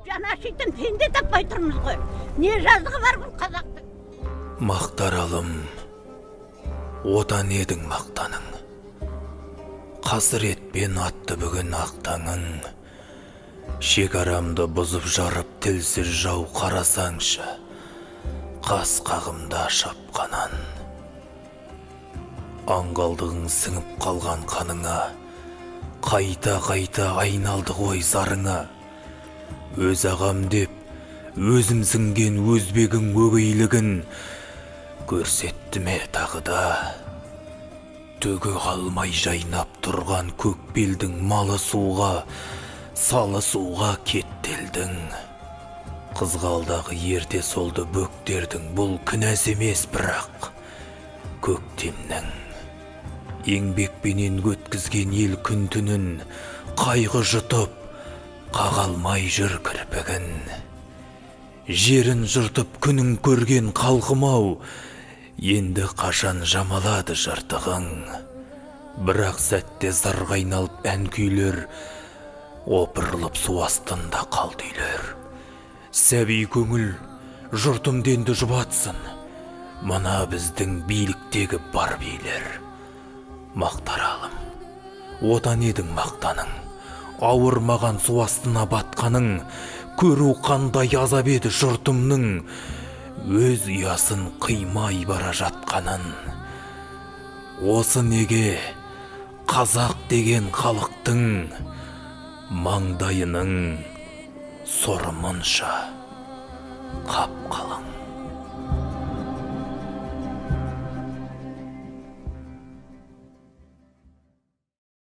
Жанашитын пенде таппай тұрмыз ғой. Не жазығы бар бұл қазақтың? Мақтаралым, отан едің мақтаның. Қасыретпен атты бүгін ақтаңың. Шекарамды бұзып жарып тілсіз жау қарасаңшы, қас қағымда шапқанан. Аңғалдығың сіңіп қалған қаныңа, қайта-қайта айналды ғой зарыңа. Өз ағам деп, өзім сіңген өзбегің өгейлігін көрсетті ме тағы да? Төгі қалмай жайнап тұрған көк белдің малы суға, салы суға кеттелдің. Қызғалдағы ерте солды бөктердің, бұл күнәс емес бірақ көктемнің. Еңбекпенен өткізген ел күн түнін қайғы жұтып, қағалмай жүр кірпігін. Жерін жыртып күнін көрген қалқымау, енді қашан жамалады жыртығың. Бірақ сәтте зарға айналып ән күйлер, опырылып су астында қалды үйлер. Сәби көңіл жұртым денді жұбатсын, мына біздің биліктегі бар билер. Мақтаралым, отан едің мақтаның, ауырмаған су астына батқаның, көру қандай азап еді жұртымның, өз ұясын қимай бара жатқанын. Осы неге қазақ деген халықтың маңдайының соры мұнша қап-қал